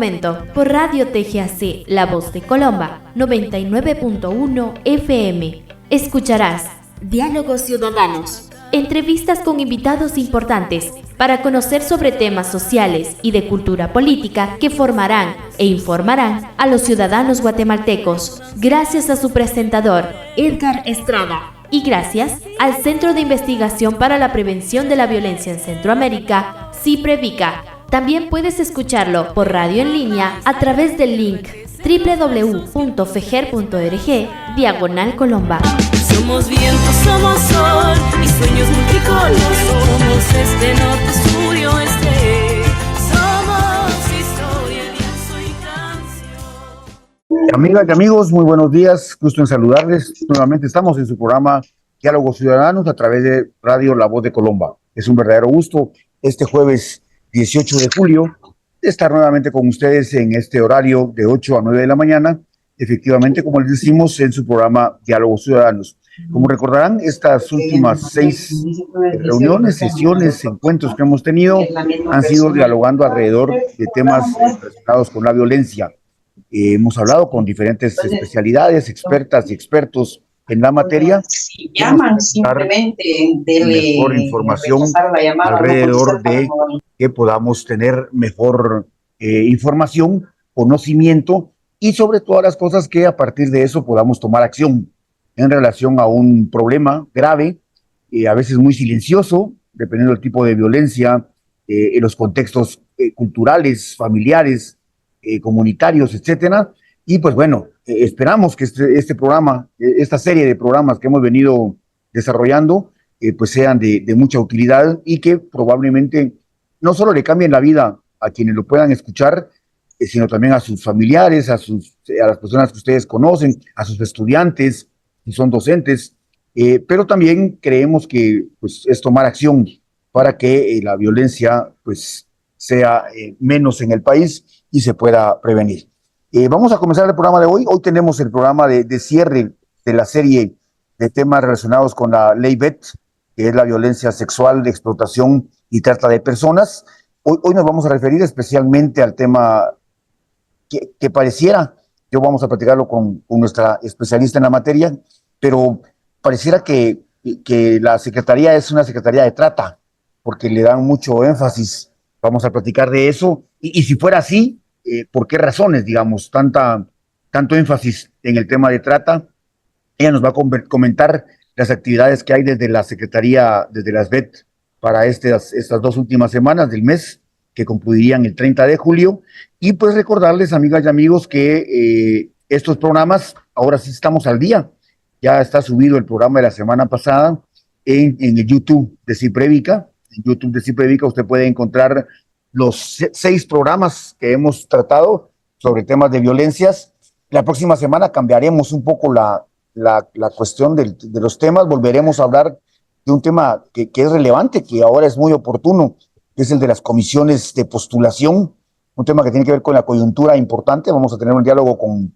momento, por Radio TGAC, La Voz de Colomba, 99.1 FM, escucharás Diálogos Ciudadanos. Entrevistas con invitados importantes para conocer sobre temas sociales y de cultura política que formarán e informarán a los ciudadanos guatemaltecos. Gracias a su presentador, Edgar Estrada. Y gracias al Centro de Investigación para la Prevención de la Violencia en Centroamérica, CIPREVICA. También puedes escucharlo por radio en línea a través del link www.fejer.org/Colomba. Somos viento, somos sol y sueños multicolor. Somos este norte, estudio este. Somos historia, lienzo y canción. Amigas y amigos, muy buenos días. Gusto en saludarles. Nuevamente estamos en su programa Diálogos Ciudadanos a través de Radio La Voz de Colomba. Es un verdadero gusto este jueves 18 de julio de estar nuevamente con ustedes en este horario de 8 a 9 de la mañana. Efectivamente, como les decimos, en su programa Diálogos Ciudadanos. Como recordarán, estas últimas 6 reuniones, sesiones, encuentros que hemos tenido han sido dialogando alrededor de temas relacionados con la violencia. Hemos hablado con diferentes especialidades, expertas y expertos en la materia. Si llaman, simplemente mejor información alrededor de que podamos tener mejor información, conocimiento y sobre todas las cosas que a partir de eso podamos tomar acción en relación a un problema grave, a veces muy silencioso, dependiendo del tipo de violencia, en los contextos culturales, familiares, comunitarios, etcétera. Y pues bueno, esperamos que este programa, esta serie de programas que hemos venido desarrollando, pues sean de mucha utilidad y que probablemente no solo le cambien la vida a quienes lo puedan escuchar, sino también a sus familiares, a las personas que ustedes conocen, a sus estudiantes, si son docentes, pero también creemos que pues, es tomar acción para que la violencia pues, sea menos en el país y se pueda prevenir. Vamos a comenzar el programa de hoy. Hoy tenemos el programa de cierre de la serie de temas relacionados con la ley BET, que es la violencia sexual, de explotación y trata de personas. Hoy nos vamos a referir especialmente al tema que pareciera, yo vamos a platicarlo con nuestra especialista en la materia, pero pareciera que la Secretaría es una Secretaría de Trata, porque le dan mucho énfasis. Vamos a platicar de eso, y si fuera así, ¿por qué razones, digamos, tanto énfasis en el tema de trata? Ella nos va a comentar las actividades que hay desde la Secretaría, desde las BET, para estas 2 últimas semanas del mes, que concluirían el 30 de julio, y pues recordarles, amigas y amigos, que estos programas, ahora sí estamos al día. Ya está subido el programa de la semana pasada en el YouTube de CIPREVICA. En YouTube de CIPREVICA usted puede encontrar los 6 programas que hemos tratado sobre temas de violencias. La próxima semana cambiaremos un poco la cuestión de los temas. Volveremos a hablar de un tema que es relevante, que ahora es muy oportuno, que es el de las comisiones de postulación, un tema que tiene que ver con la coyuntura importante. Vamos a tener un diálogo con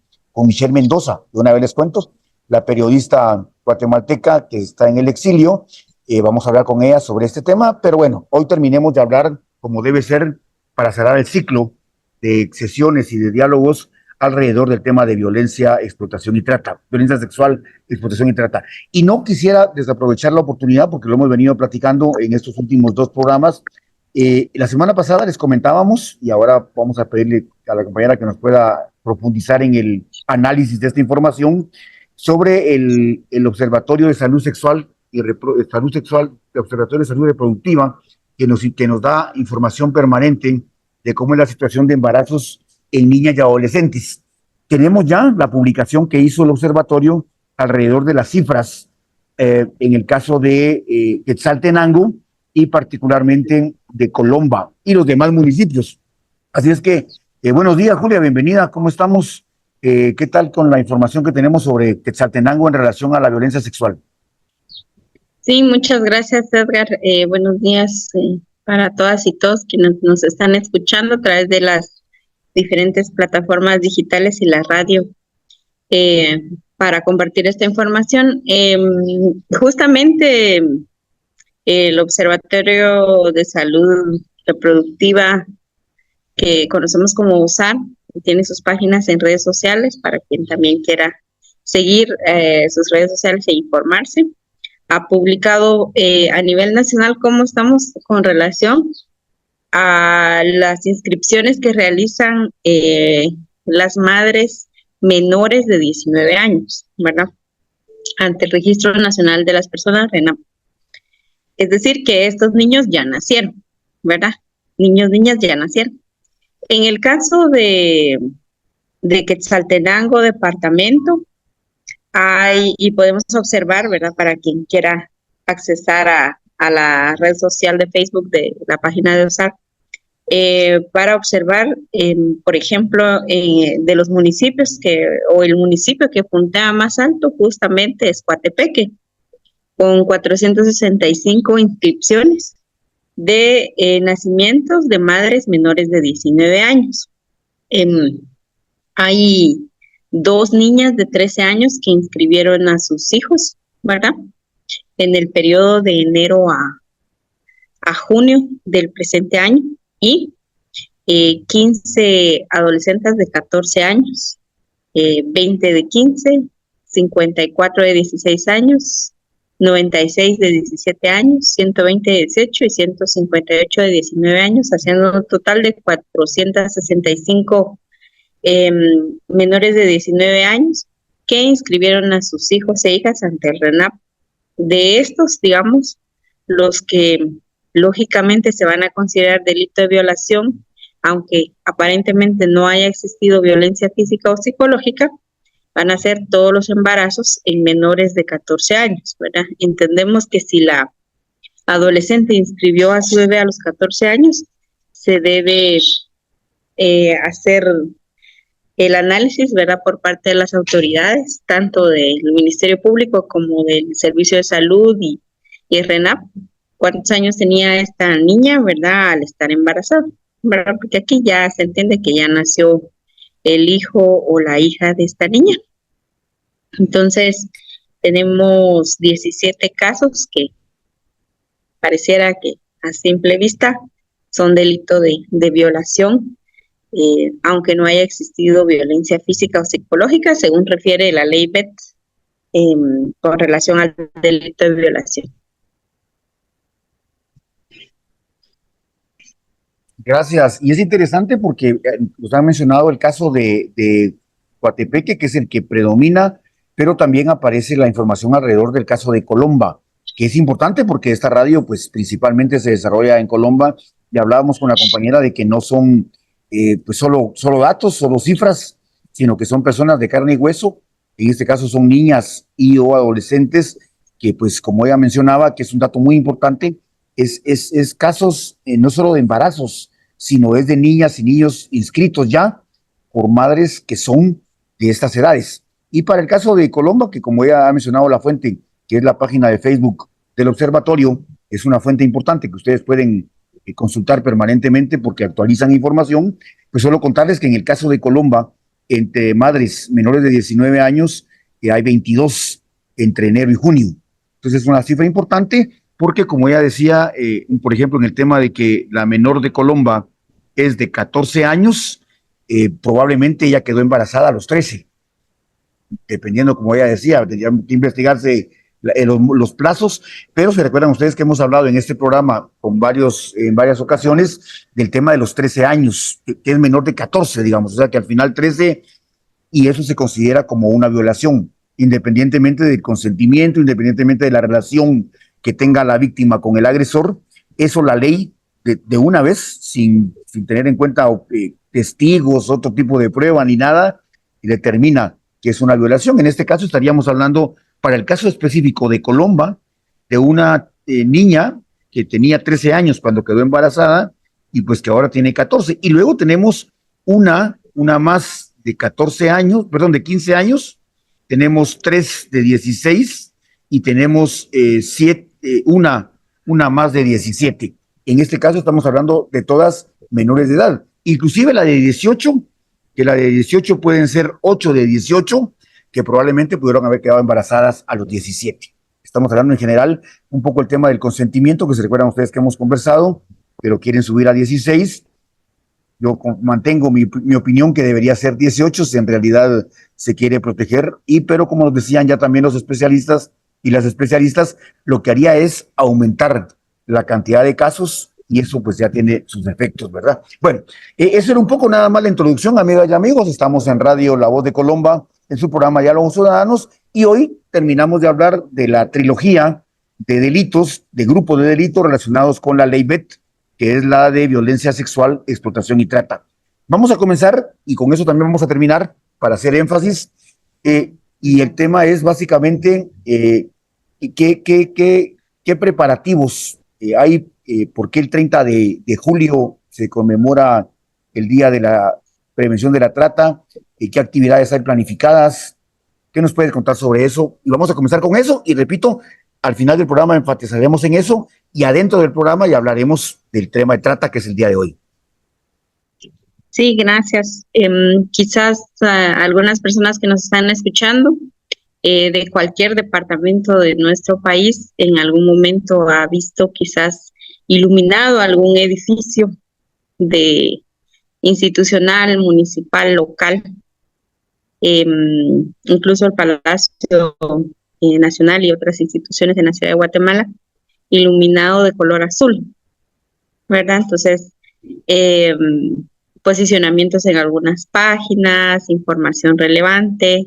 Michelle Mendoza, de una vez les cuento, la periodista guatemalteca que está en el exilio. Vamos a hablar con ella sobre este tema, pero bueno, hoy terminemos de hablar como debe ser para cerrar el ciclo de sesiones y de diálogos alrededor del tema de violencia, explotación y trata, violencia sexual, explotación y trata. Y no quisiera desaprovechar la oportunidad, porque lo hemos venido platicando en estos últimos 2 programas. La semana pasada les comentábamos, y ahora vamos a pedirle a la compañera que nos pueda profundizar en el análisis de esta información, sobre el Observatorio de Salud Sexual y el Observatorio de Salud Reproductiva, que nos da información permanente de cómo es la situación de embarazos en niñas y adolescentes. Tenemos ya la publicación que hizo el observatorio alrededor de las cifras en el caso de Quetzaltenango y particularmente de Colomba y los demás municipios. Así es que, buenos días, Julia, bienvenida, ¿cómo estamos? ¿Qué tal con la información que tenemos sobre Quetzaltenango en relación a la violencia sexual? Sí, muchas gracias, Edgar. Buenos días para todas y todos quienes nos están escuchando a través de las diferentes plataformas digitales y la radio para compartir esta información. Justamente el Observatorio de Salud Reproductiva que conocemos como USAR, tiene sus páginas en redes sociales para quien también quiera seguir sus redes sociales e informarse. Ha publicado a nivel nacional cómo estamos con relación a las inscripciones que realizan las madres menores de 19 años, ¿verdad? Ante el Registro Nacional de las Personas RENAP. Es decir, que estos niños ya nacieron, ¿verdad? Niños, niñas ya nacieron. En el caso de Quetzaltenango, departamento, y podemos observar, ¿verdad? Para quien quiera accesar a la red social de Facebook de la página de OSAR, para observar, por ejemplo, de los municipios o el municipio que puntea más alto justamente es Coatepeque, con 465 inscripciones de nacimientos de madres menores de 19 años. Hay 2 niñas de 13 años que inscribieron a sus hijos, ¿verdad? En el periodo de enero a junio del presente año, y 15 adolescentes de 14 años, 20 de 15, 54 de 16 años, 96 de 17 años, 120 de 18 y 158 de 19 años, haciendo un total de 465 menores de 19 años que inscribieron a sus hijos e hijas ante el RENAP. De estos, digamos, los que lógicamente se van a considerar delito de violación, aunque aparentemente no haya existido violencia física o psicológica, van a ser todos los embarazos en menores de 14 años, ¿verdad? Entendemos que si la adolescente inscribió a su bebé a los 14 años, se debe hacer el análisis, ¿verdad?, por parte de las autoridades, tanto del Ministerio Público como del Servicio de Salud y el RENAP, cuántos años tenía esta niña, ¿verdad?, al estar embarazada, ¿verdad?, porque aquí ya se entiende que ya nació el hijo o la hija de esta niña. Entonces, tenemos 17 casos que pareciera que a simple vista son delito de violación, aunque no haya existido violencia física o psicológica, según refiere la ley BET con relación al delito de violación. Gracias. Y es interesante porque usted ha mencionado el caso de Coatepeque, que es el que predomina, pero también aparece la información alrededor del caso de Colomba, que es importante porque esta radio pues principalmente se desarrolla en Colomba, y hablábamos con la compañera de que no son pues solo datos, solo cifras, sino que son personas de carne y hueso. En este caso son niñas y o adolescentes que, pues como ella mencionaba, que es un dato muy importante, es casos no solo de embarazos, sino es de niñas y niños inscritos ya por madres que son de estas edades. Y para el caso de Colomba, que como ella ha mencionado la fuente, que es la página de Facebook del observatorio, es una fuente importante que ustedes pueden consultar permanentemente porque actualizan información. Pues solo contarles que en el caso de Colomba, entre madres menores de 19 años, hay 22 entre enero y junio. Entonces es una cifra importante porque, como ella decía, por ejemplo, en el tema de que la menor de Colomba es de 14 años, probablemente ella quedó embarazada a los 13, dependiendo, como ella decía, tendría que investigarse los plazos, pero se recuerdan ustedes que hemos hablado en este programa en varias ocasiones del tema de los 13 años, que es menor de 14, digamos, o sea que al final 13, y eso se considera como una violación, independientemente del consentimiento, independientemente de la relación que tenga la víctima con el agresor. Eso la ley de una vez, sin tener en cuenta testigos, otro tipo de prueba ni nada, determina que es una violación. En este caso estaríamos hablando, para el caso específico de Colomba, de una niña que tenía 13 años cuando quedó embarazada y pues que ahora tiene 14. Y luego tenemos una más de 14 años, perdón, de 15 años, tenemos 3 de 16 y tenemos una más de 17. En este caso estamos hablando de todas menores de edad, inclusive la de 18, que la de 18 pueden ser 8 de 18, que probablemente pudieron haber quedado embarazadas a los 17. Estamos hablando en general un poco el tema del consentimiento, que se recuerdan ustedes que hemos conversado, pero quieren subir a 16, Yo mantengo mi opinión que debería ser 18 si en realidad se quiere proteger, pero como nos decían ya también los especialistas y las especialistas, lo que haría es aumentar la cantidad de casos y eso pues ya tiene sus efectos, ¿verdad? Bueno, eso era un poco nada más la introducción, amigas y amigos. Estamos en Radio La Voz de Colomba, en su programa Diálogos Ciudadanos, y hoy terminamos de hablar de la trilogía de delitos, de grupos de delitos relacionados con la ley BET, que es la de violencia sexual, explotación y trata. Vamos a comenzar, y con eso también vamos a terminar, para hacer énfasis, y el tema es básicamente qué preparativos hay, por qué el 30 de julio se conmemora el Día de la Prevención de la Trata, qué actividades hay planificadas, qué nos puedes contar sobre eso. Y vamos a comenzar con eso, y repito, al final del programa enfatizaremos en eso, y adentro del programa ya hablaremos del tema de trata, que es el día de hoy. Sí, gracias. Quizás algunas personas que nos están escuchando de cualquier departamento de nuestro país en algún momento ha visto quizás iluminado algún edificio de institucional, municipal, local, incluso el Palacio Nacional y otras instituciones en la ciudad de Guatemala, iluminado de color azul, ¿verdad? Entonces, posicionamientos en algunas páginas, información relevante,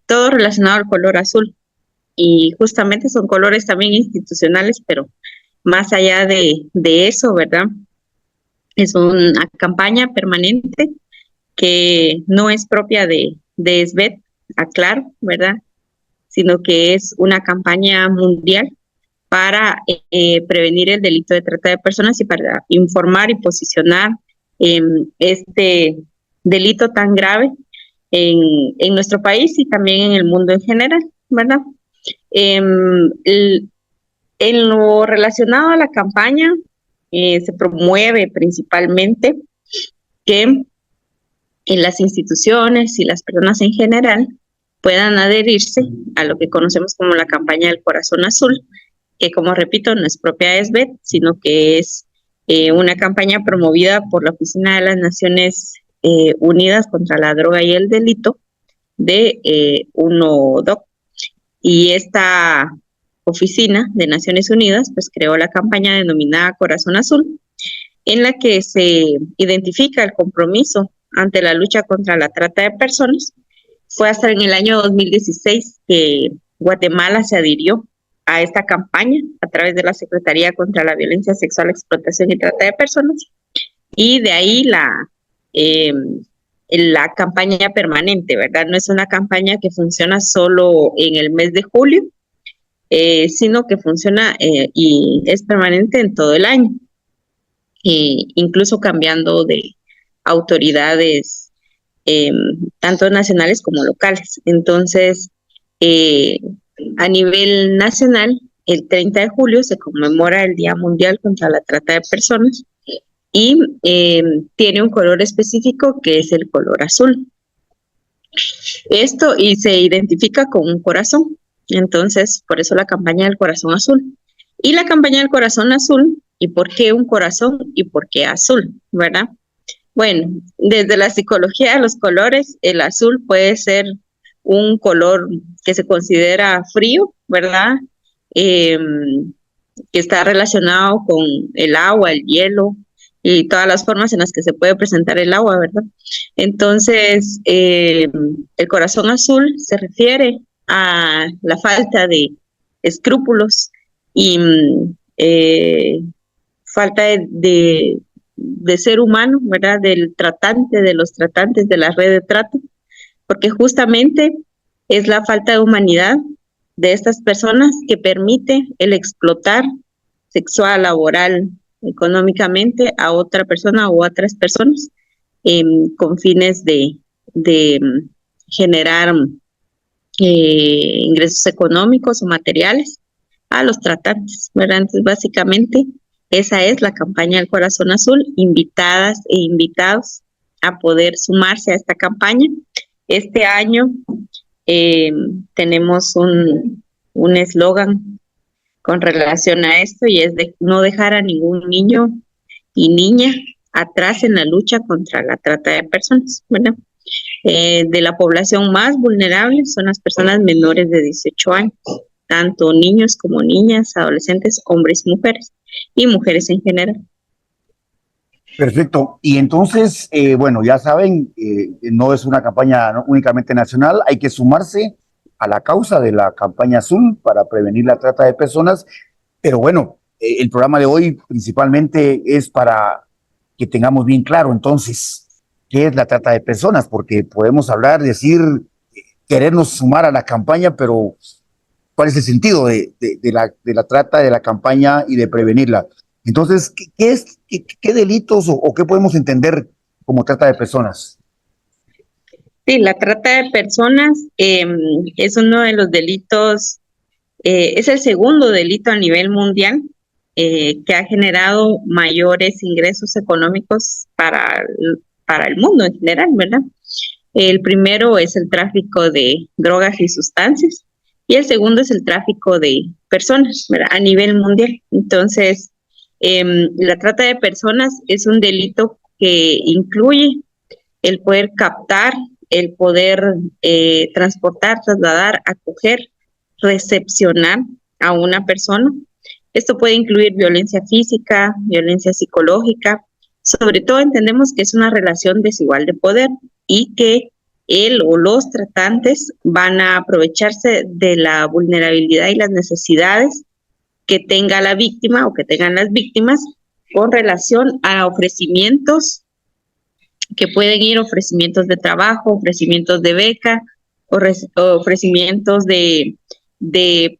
todo relacionado al color azul. Y justamente son colores también institucionales, pero más allá de eso, ¿verdad? Es una campaña permanente que no es propia de SBET, aclaro, ¿verdad? Sino que es una campaña mundial para prevenir el delito de trata de personas y para informar y posicionar este delito tan grave en nuestro país y también en el mundo en general, ¿verdad? En lo relacionado a la campaña, se promueve principalmente que en las instituciones y las personas en general puedan adherirse a lo que conocemos como la campaña del Corazón Azul, que, como repito, no es propia de SBET, sino que es una campaña promovida por la Oficina de las Naciones Unidas contra la Droga y el Delito de UNODC. Y esta oficina de Naciones Unidas pues creó la campaña denominada Corazón Azul, en la que se identifica el compromiso ante la lucha contra la trata de personas. Fue hasta en el año 2016 que Guatemala se adhirió a esta campaña a través de la Secretaría contra la Violencia Sexual, Explotación y Trata de Personas, y de ahí la campaña permanente, ¿verdad? No es una campaña que funciona solo en el mes de julio, sino que funciona y es permanente en todo el año, incluso cambiando de autoridades tanto nacionales como locales. Entonces, a nivel nacional, el 30 de julio se conmemora el Día Mundial contra la Trata de Personas y tiene un color específico que es el color azul. Esto y se identifica con un corazón. Entonces, por eso la campaña del Corazón Azul. Y la campaña del Corazón Azul, ¿y por qué un corazón y por qué azul? ¿Verdad? Bueno, desde la psicología de los colores, el azul puede ser un color que se considera frío, ¿verdad? Que está relacionado con el agua, el hielo y todas las formas en las que se puede presentar el agua, ¿verdad? Entonces, el corazón azul se refiere a la falta de escrúpulos y falta de ser humano, ¿verdad? Del tratante, de los tratantes de la red de trata, porque justamente es la falta de humanidad de estas personas que permite el explotar sexual, laboral, económicamente a otra persona o a otras personas con fines de generar ingresos económicos o materiales a los tratantes, ¿verdad? Entonces, básicamente, esa es la campaña del Corazón Azul, invitadas e invitados a poder sumarse a esta campaña. Este año tenemos un eslogan con relación a esto y es de no dejar a ningún niño y niña atrás en la lucha contra la trata de personas, ¿verdad? De la población más vulnerable son las personas menores de 18 años, tanto niños como niñas, adolescentes, hombres y mujeres en general. Perfecto. Y entonces, bueno, ya saben, no es una campaña no únicamente nacional, hay que sumarse a la causa de la campaña azul para prevenir la trata de personas. Pero bueno, el programa de hoy principalmente es para que tengamos bien claro entonces qué es la trata de personas, porque podemos hablar, decir, querernos sumar a la campaña, pero ¿cuál es el sentido de la trata, de la campaña y de prevenirla? Entonces, ¿qué delitos o qué podemos entender como trata de personas? Sí, la trata de personas es uno de los delitos, es el segundo delito a nivel mundial que ha generado mayores ingresos económicos para el mundo en general, ¿verdad? El primero es el tráfico de drogas y sustancias y el segundo es el tráfico de personas, ¿verdad? A nivel mundial. Entonces, la trata de personas es un delito que incluye el poder captar, el poder transportar, trasladar, acoger, recepcionar a una persona. Esto puede incluir violencia física, violencia psicológica. Sobre todo entendemos que es una relación desigual de poder y que él o los tratantes van a aprovecharse de la vulnerabilidad y las necesidades que tenga la víctima o que tengan las víctimas con relación a ofrecimientos que pueden ir ofrecimientos de trabajo, ofrecimientos de beca, ofrecimientos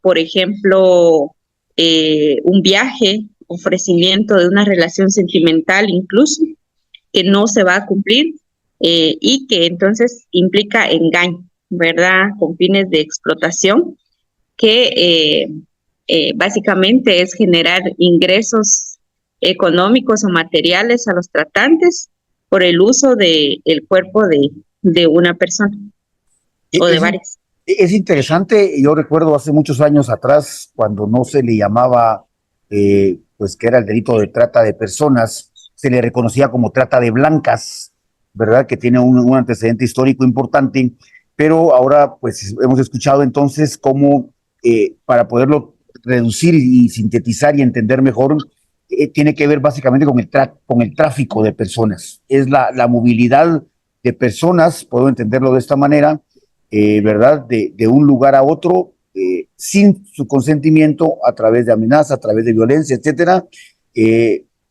por ejemplo, un viaje, ofrecimiento de una relación sentimental incluso, que no se va a cumplir y que entonces implica engaño, ¿verdad? Con fines de explotación, que básicamente es generar ingresos económicos o materiales a los tratantes por el uso del cuerpo de una persona o de varias. Es interesante, yo recuerdo hace muchos años atrás, cuando no se le llamaba, pues que era el delito de trata de personas, se le reconocía como trata de blancas, ¿verdad? Que tiene un antecedente histórico importante, pero ahora pues hemos escuchado entonces cómo para poderlo reducir y sintetizar y entender mejor, tiene que ver básicamente con el tráfico de personas. Es la movilidad de personas, puedo entenderlo de esta manera, ¿verdad? De un lugar a otro, sin su consentimiento, a través de amenaza, a través de violencia, etcétera,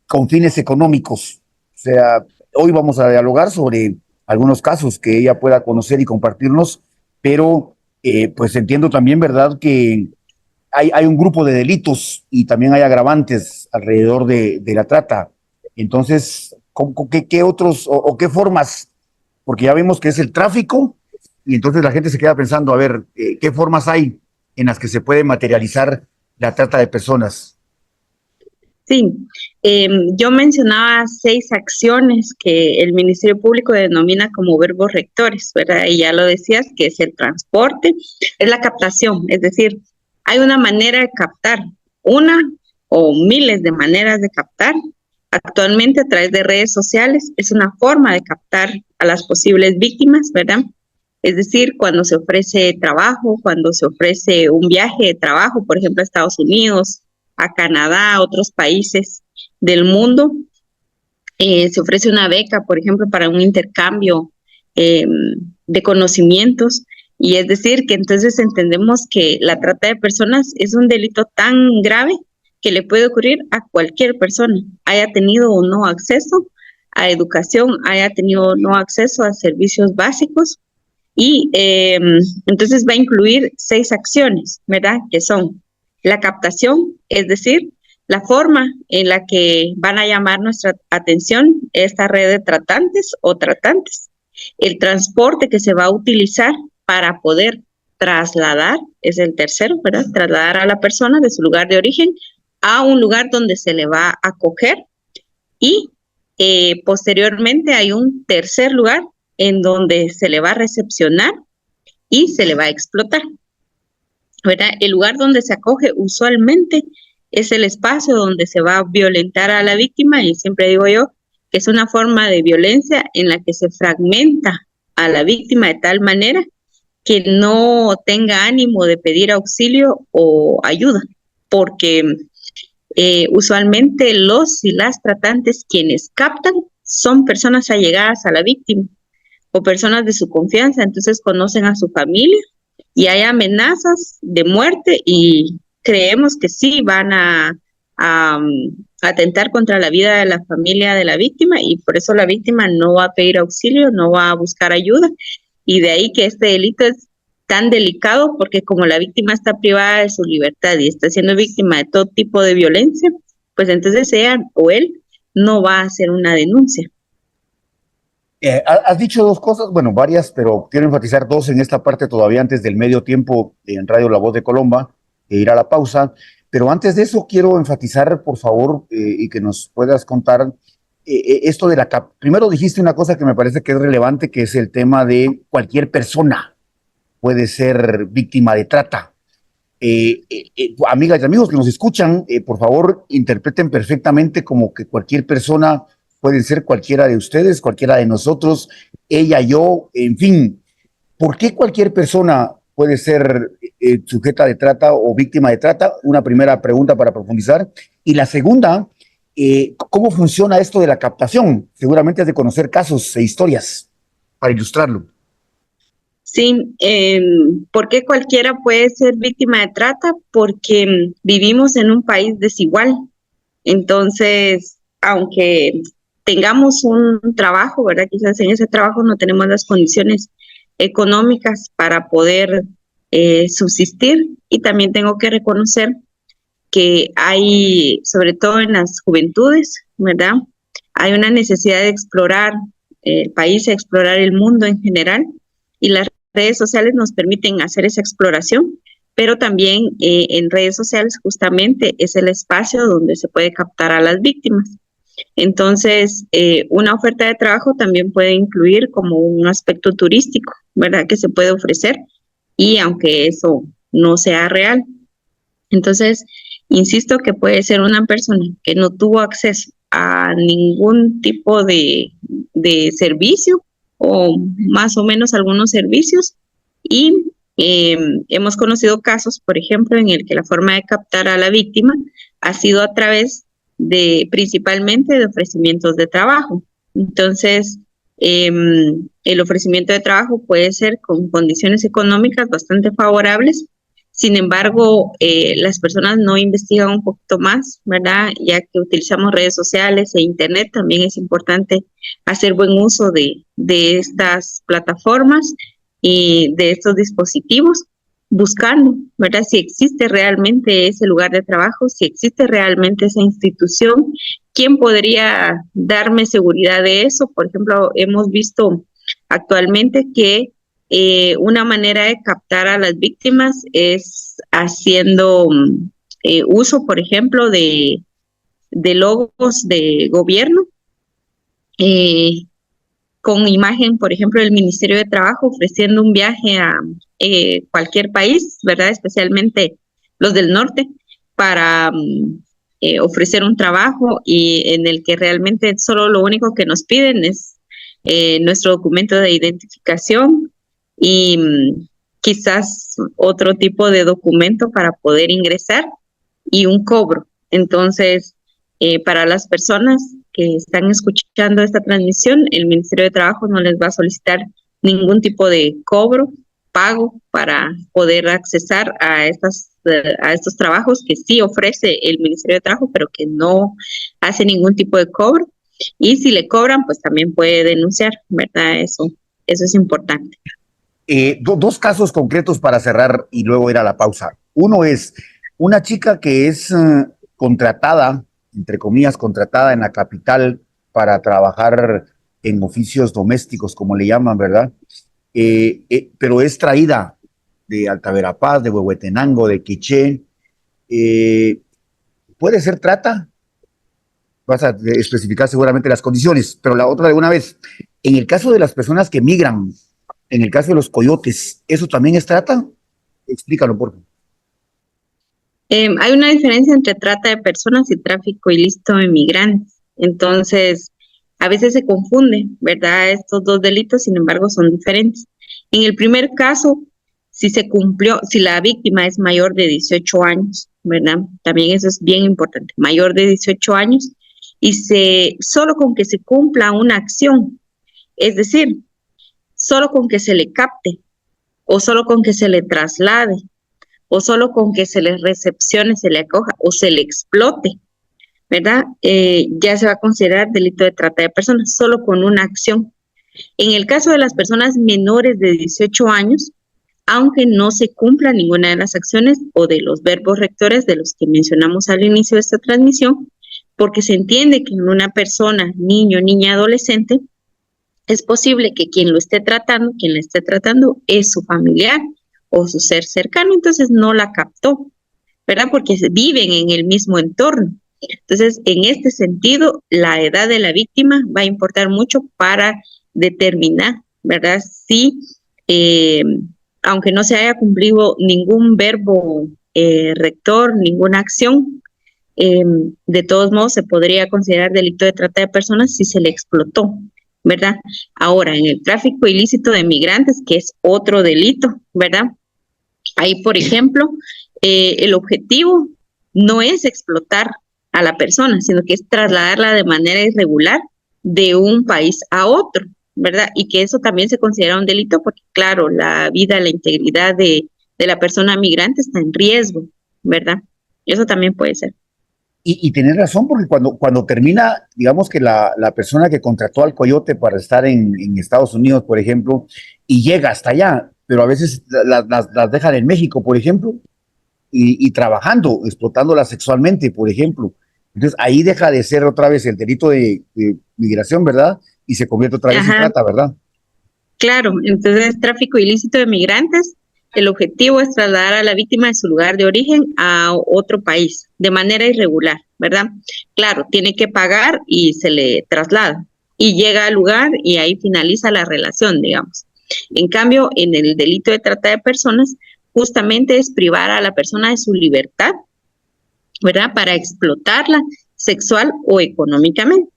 con fines económicos. O sea, hoy vamos a dialogar sobre algunos casos que ella pueda conocer y compartirnos, pero pues entiendo también, ¿verdad?, que hay un grupo de delitos y también hay agravantes alrededor de la trata. Entonces, ¿qué otros o qué formas? Porque ya vimos que es el tráfico y entonces la gente se queda pensando, a ver, ¿qué formas hay en las que se puede materializar la trata de personas? Sí, yo mencionaba 6 acciones que el Ministerio Público denomina como verbos rectores, ¿verdad? Y ya lo decías, que es el transporte, es la captación, es decir, hay una manera de captar, una o miles de maneras de captar. Actualmente a través de redes sociales es una forma de captar a las posibles víctimas, ¿verdad? Es decir, cuando se ofrece trabajo, cuando se ofrece un viaje de trabajo, por ejemplo, a Estados Unidos, a Canadá, a otros países del mundo, se ofrece una beca, por ejemplo, para un intercambio de conocimientos. Y es decir, que entonces entendemos que la trata de personas es un delito tan grave que le puede ocurrir a cualquier persona, haya tenido o no acceso a educación, haya tenido o no acceso a servicios básicos. Y entonces va a incluir 6 acciones, ¿verdad? Que son la captación, es decir, la forma en la que van a llamar nuestra atención esta red de tratantes o tratantes, el transporte que se va a utilizar para poder trasladar, es el tercero, ¿verdad? Trasladar a la persona de su lugar de origen a un lugar donde se le va a acoger y posteriormente hay un tercer lugar en donde se le va a recepcionar y se le va a explotar, ¿verdad? El lugar donde se acoge usualmente es el espacio donde se va a violentar a la víctima y siempre digo yo que es una forma de violencia en la que se fragmenta a la víctima de tal manera que no tenga ánimo de pedir auxilio o ayuda, porque usualmente los y las tratantes quienes captan son personas allegadas a la víctima o personas de su confianza, entonces conocen a su familia y hay amenazas de muerte y creemos que sí van a atentar contra la vida de la familia de la víctima y por eso la víctima no va a pedir auxilio, no va a buscar ayuda y de ahí que este delito es tan delicado porque como la víctima está privada de su libertad y está siendo víctima de todo tipo de violencia, pues entonces ella o él no va a hacer una denuncia. Has dicho dos cosas, bueno, varias, pero quiero enfatizar dos en esta parte todavía antes del medio tiempo en Radio La Voz de Colomba, e ir a la pausa. Pero antes de eso quiero enfatizar, por favor, y que nos puedas contar esto de primero dijiste una cosa que me parece que es relevante, que es el tema de cualquier persona puede ser víctima de trata. Amigas y amigos que nos escuchan, por favor, interpreten perfectamente como que cualquier persona puede ser cualquiera de ustedes, cualquiera de nosotros, ella, yo, en fin. ¿Por qué cualquier persona puede ser sujeta de trata o víctima de trata? Una primera pregunta para profundizar. Y la segunda, ¿cómo funciona esto de la captación? Seguramente has de conocer casos e historias para ilustrarlo. Sí, ¿por qué cualquiera puede ser víctima de trata? Porque vivimos en un país desigual. Entonces, aunque tengamos un trabajo, ¿verdad? Quizás en ese trabajo no tenemos las condiciones económicas para poder subsistir y también tengo que reconocer que hay, sobre todo en las juventudes, ¿verdad? Hay una necesidad de explorar el país, de explorar el mundo en general y las redes sociales nos permiten hacer esa exploración, pero también en redes sociales justamente es el espacio donde se puede captar a las víctimas. Entonces, una oferta de trabajo también puede incluir como un aspecto turístico, ¿verdad? Que se puede ofrecer y aunque eso no sea real. Entonces, insisto que puede ser una persona que no tuvo acceso a ningún tipo de servicio o más o menos algunos servicios y hemos conocido casos, por ejemplo, en el que la forma de captar a la víctima ha sido a través principalmente de ofrecimientos de trabajo. Entonces, el ofrecimiento de trabajo puede ser con condiciones económicas bastante favorables. Sin embargo, las personas no investigan un poquito más, ¿verdad? Ya que utilizamos redes sociales e internet, también es importante hacer buen uso de estas plataformas y de estos dispositivos, buscando, ¿verdad? Si existe realmente ese lugar de trabajo, si existe realmente esa institución, ¿quién podría darme seguridad de eso? Por ejemplo, hemos visto actualmente que una manera de captar a las víctimas es haciendo uso, por ejemplo, de logos de gobierno, con imagen, por ejemplo, del Ministerio de Trabajo ofreciendo un viaje a cualquier país, ¿verdad? Especialmente los del norte, para ofrecer un trabajo y en el que realmente solo lo único que nos piden es nuestro documento de identificación y quizás otro tipo de documento para poder ingresar y un cobro. Entonces, para las personas que están escuchando esta transmisión, el Ministerio de Trabajo no les va a solicitar ningún tipo de cobro, pago para poder accesar a estos trabajos que sí ofrece el Ministerio de Trabajo, pero que no hace ningún tipo de cobro. Y si le cobran, pues también puede denunciar, ¿verdad? Eso es importante. Dos casos concretos para cerrar y luego ir a la pausa. Uno es una chica que es contratada, entre comillas, contratada en la capital para trabajar en oficios domésticos, como le llaman, ¿verdad? Pero es traída de Alta Verapaz, de Huehuetenango, de Quiché. ¿Puede ser trata? Vas a especificar seguramente las condiciones, pero la otra de una vez. En el caso de las personas que migran, en el caso de los coyotes, ¿eso también es trata? Explícalo, por favor. Hay una diferencia entre trata de personas y tráfico ilícito de migrantes. Entonces, A veces se confunde, ¿verdad? Estos dos delitos, sin embargo, son diferentes. En el primer caso, si se cumplió, si la víctima es mayor de 18 años, ¿verdad? También eso es bien importante, mayor de 18 años, y solo con que se cumpla una acción, es decir, solo con que se le capte, o solo con que se le traslade, o solo con que se le recepcione, se le acoja, o se le explote, ¿verdad? Ya se va a considerar delito de trata de personas, solo con una acción. En el caso de las personas menores de 18 años, aunque no se cumpla ninguna de las acciones o de los verbos rectores de los que mencionamos al inicio de esta transmisión, porque se entiende que en una persona, niño, niña, adolescente, es posible que quien la esté tratando es su familiar o su ser cercano, entonces no la captó, ¿verdad? Porque viven en el mismo entorno. Entonces, en este sentido, la edad de la víctima va a importar mucho para determinar, ¿verdad? Si, aunque no se haya cumplido ningún verbo rector, ninguna acción, de todos modos se podría considerar delito de trata de personas si se le explotó, ¿verdad? Ahora, en el tráfico ilícito de migrantes, que es otro delito, ¿verdad? Ahí, por ejemplo, el objetivo no es explotar a la persona, sino que es trasladarla de manera irregular de un país a otro, ¿verdad? Y que eso también se considera un delito porque, claro, la vida, la integridad de la persona migrante está en riesgo, ¿verdad? Eso también puede ser. Y tenés razón, porque cuando termina, digamos que la persona que contrató al coyote para estar en Estados Unidos, por ejemplo, y llega hasta allá, pero a veces las dejan en México, por ejemplo, y trabajando, explotándolas sexualmente, por ejemplo. Entonces ahí deja de ser otra vez el delito de migración, ¿verdad? Y se convierte otra vez en trata, ¿verdad? Claro, entonces tráfico ilícito de migrantes, el objetivo es trasladar a la víctima de su lugar de origen a otro país de manera irregular, ¿verdad? Claro, tiene que pagar y se le traslada y llega al lugar y ahí finaliza la relación, digamos. En cambio, en el delito de trata de personas, justamente es privar a la persona de su libertad, ¿verdad? Para explotarla sexual o económicamente.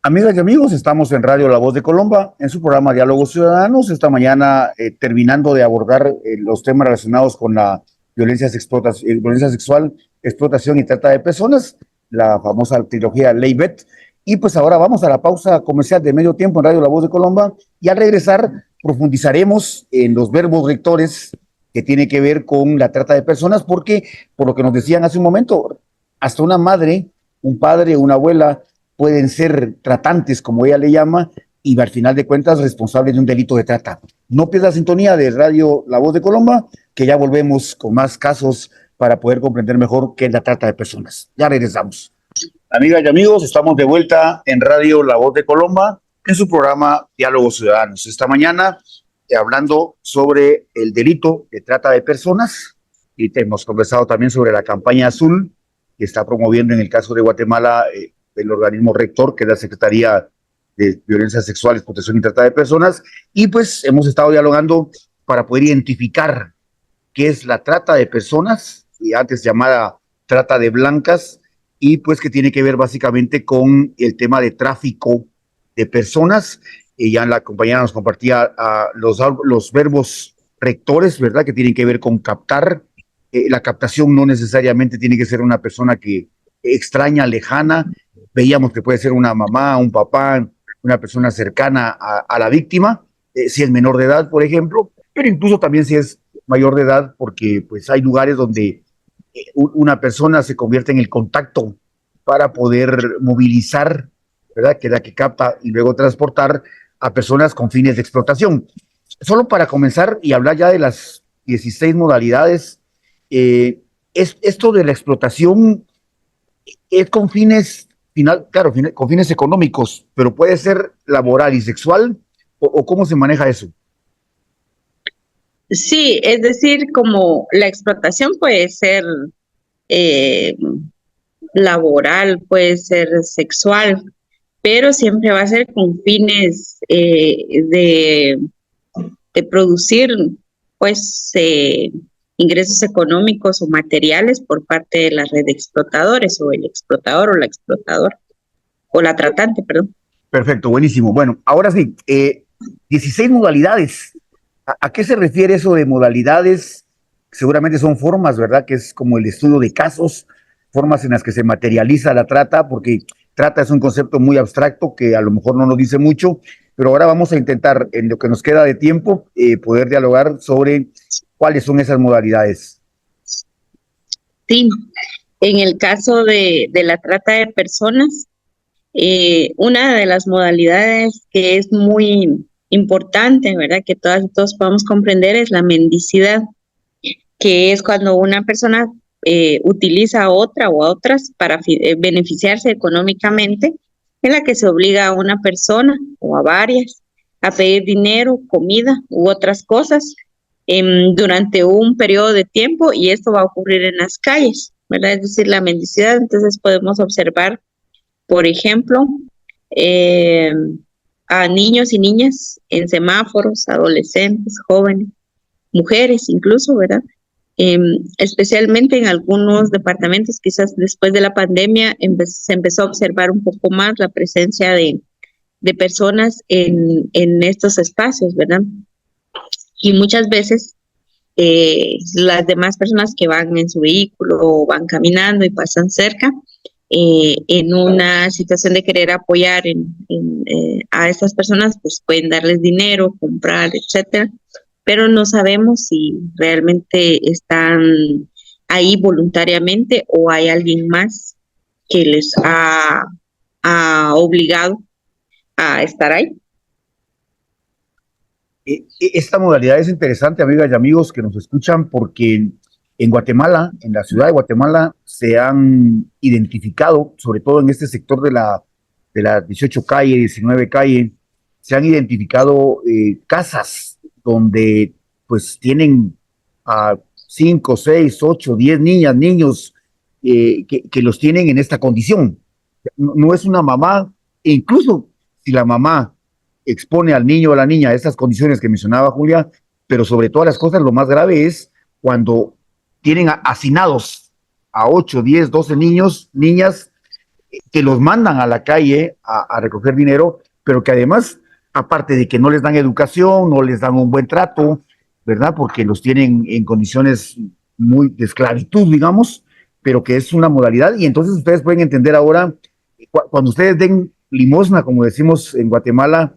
Amigas y amigos, estamos en Radio La Voz de Colomba, en su programa Diálogos Ciudadanos, esta mañana terminando de abordar los temas relacionados con la violencia sexual, explotación y trata de personas, la famosa trilogía Ley Bet. Y pues ahora vamos a la pausa comercial de medio tiempo en Radio La Voz de Colomba y al regresar profundizaremos en los verbos rectores que tiene que ver con la trata de personas, porque por lo que nos decían hace un momento, hasta una madre, un padre, una abuela pueden ser tratantes, como ella le llama, y al final de cuentas responsables de un delito de trata. No pierda sintonía de Radio La Voz de Colomba, que ya volvemos con más casos para poder comprender mejor qué es la trata de personas. Ya regresamos. Amigas y amigos, estamos de vuelta en Radio La Voz de Colomba, en su programa Diálogos Ciudadanos. Esta mañana hablando sobre el delito de trata de personas, y hemos conversado también sobre la campaña azul que está promoviendo en el caso de Guatemala el organismo rector, que es la Secretaría de Violencia Sexual, Explotación y Trata de Personas, y pues hemos estado dialogando para poder identificar qué es la trata de personas, y antes llamada trata de blancas, y pues que tiene que ver básicamente con el tema de tráfico de personas. Y ya la compañera nos compartía los verbos rectores, ¿verdad? Que tienen que ver con captar. La captación no necesariamente tiene que ser una persona que extraña, lejana. Veíamos que puede ser una mamá, un papá, una persona cercana a la víctima, si es menor de edad, por ejemplo, pero incluso también si es mayor de edad, porque pues hay lugares donde una persona se convierte en el contacto para poder movilizar, ¿verdad? Que es la que capta y luego transportar a personas con fines de explotación. Solo para comenzar y hablar ya de las 16 modalidades, esto de la explotación es con fines, claro, con fines económicos, pero puede ser laboral y sexual, o ¿cómo se maneja eso? Sí, es decir, como la explotación puede ser laboral, puede ser sexual, pero siempre va a ser con fines de producir, pues, ingresos económicos o materiales por parte de la red de explotadores o el explotador o la explotadora. o la tratante, perdón. Perfecto, buenísimo. Bueno, ahora sí, 16 modalidades. ¿A qué se refiere eso de modalidades? Seguramente son formas, ¿verdad? Que es como el estudio de casos, formas en las que se materializa la trata, porque trata es un concepto muy abstracto que a lo mejor no nos dice mucho, pero ahora vamos a intentar, en lo que nos queda de tiempo, poder dialogar sobre cuáles son esas modalidades. Sí, en el caso de la trata de personas, una de las modalidades que es muy importante, ¿verdad? Que todas y todos podamos comprender es la mendicidad, que es cuando una persona utiliza a otra o a otras para beneficiarse económicamente, en la que se obliga a una persona o a varias a pedir dinero, comida u otras cosas durante un periodo de tiempo, y esto va a ocurrir en las calles, ¿verdad? Es decir, la mendicidad. Entonces podemos observar, por ejemplo, a niños y niñas en semáforos, adolescentes, jóvenes, mujeres incluso, ¿verdad? Especialmente en algunos departamentos, quizás después de la pandemia, se empezó a observar un poco más la presencia de personas en estos espacios, ¿verdad? Y muchas veces las demás personas que van en su vehículo o van caminando y pasan cerca, en una situación de querer apoyar a estas personas, pues pueden darles dinero, comprar, etcétera, pero no sabemos si realmente están ahí voluntariamente o hay alguien más que les ha obligado a estar ahí. Esta modalidad es interesante, amigas y amigos que nos escuchan, porque en Guatemala, en la ciudad de Guatemala, se han identificado, sobre todo en este sector de la 18 calle, 19 calle, se han identificado casas donde pues tienen a 5, 6, 8, 10 niñas, niños que los tienen en esta condición. No es una mamá, e incluso si la mamá expone al niño o a la niña a estas condiciones que mencionaba Julia, pero sobre todas las cosas, lo más grave es cuando tienen hacinados a 8, 10, 12 niños, niñas, que los mandan a la calle a recoger dinero, pero que además, aparte de que no les dan educación, no les dan un buen trato, ¿verdad? Porque los tienen en condiciones muy de esclavitud, digamos, pero que es una modalidad. Y entonces ustedes pueden entender ahora, cuando ustedes den limosna, como decimos en Guatemala,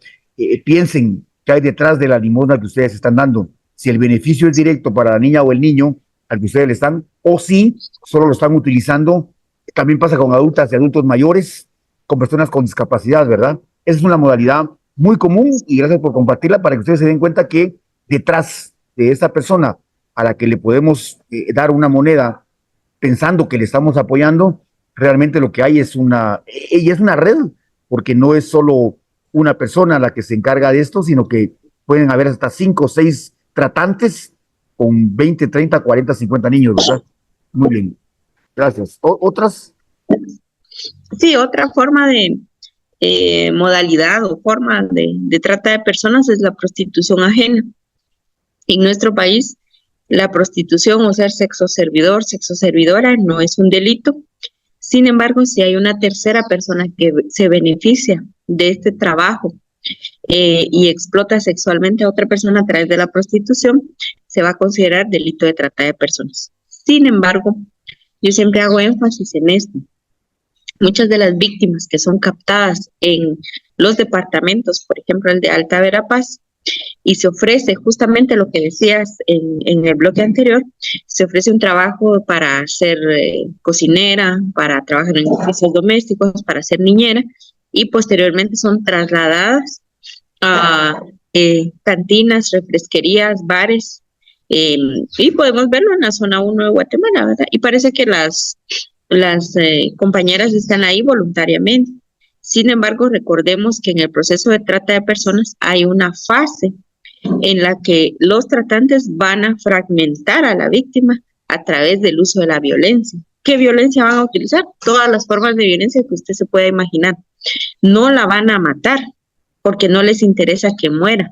piensen qué hay detrás de la limosna que ustedes están dando. Si el beneficio es directo para la niña o el niño al que ustedes le están, o si solo lo están utilizando. También pasa con adultas y adultos mayores, con personas con discapacidad, ¿verdad? Esa es una modalidad muy común y gracias por compartirla para que ustedes se den cuenta que detrás de esta persona a la que le podemos dar una moneda pensando que le estamos apoyando, realmente lo que hay es una red, porque no es solo una persona la que se encarga de esto, sino que pueden haber hasta 5 o 6 tratantes con 20, 30, 40, 50 niños, ¿verdad? Muy bien. Gracias. ¿Otras? Sí, otra forma de modalidad o forma de trata de personas es la prostitución ajena. En nuestro país, la prostitución o ser sexo servidor, sexo servidora no es un delito. Sin embargo, si hay una tercera persona que se beneficia de este trabajo y explota sexualmente a otra persona a través de la prostitución, se va a considerar delito de trata de personas. Sin embargo, yo siempre hago énfasis en esto. Muchas de las víctimas que son captadas en los departamentos, por ejemplo el de Alta Verapaz, y se ofrece justamente lo que decías en el bloque anterior, se ofrece un trabajo para ser cocinera, para trabajar en oficios domésticos, para ser niñera, y posteriormente son trasladadas a cantinas, refresquerías, bares, y podemos verlo en la zona 1 de Guatemala, ¿verdad? Y parece que las compañeras están ahí voluntariamente. Sin embargo, recordemos que en el proceso de trata de personas hay una fase en la que los tratantes van a fragmentar a la víctima a través del uso de la violencia. ¿Qué violencia van a utilizar? Todas las formas de violencia que usted se pueda imaginar. No la van a matar porque no les interesa que muera,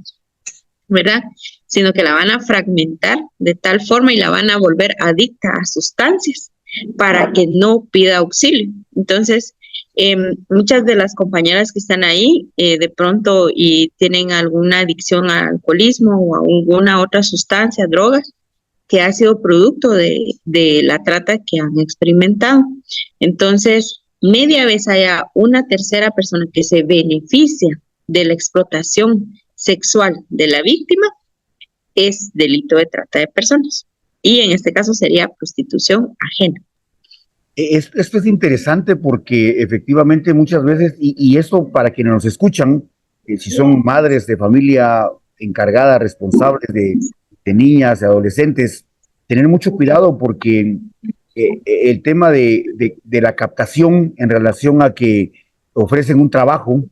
¿verdad? Sino que la van a fragmentar de tal forma y la van a volver adicta a sustancias para que no pida auxilio. Entonces, Muchas de las compañeras que están ahí de pronto y tienen alguna adicción al alcoholismo o a alguna otra sustancia, drogas, que ha sido producto de la trata que han experimentado. Entonces, media vez haya una tercera persona que se beneficia de la explotación sexual de la víctima, es delito de trata de personas. Y en este caso sería prostitución ajena. Esto es interesante porque efectivamente muchas veces, y esto para quienes nos escuchan, si son madres de familia encargadas, responsables de niñas, de adolescentes, tener mucho cuidado porque el tema de la captación en relación a que ofrecen un trabajo,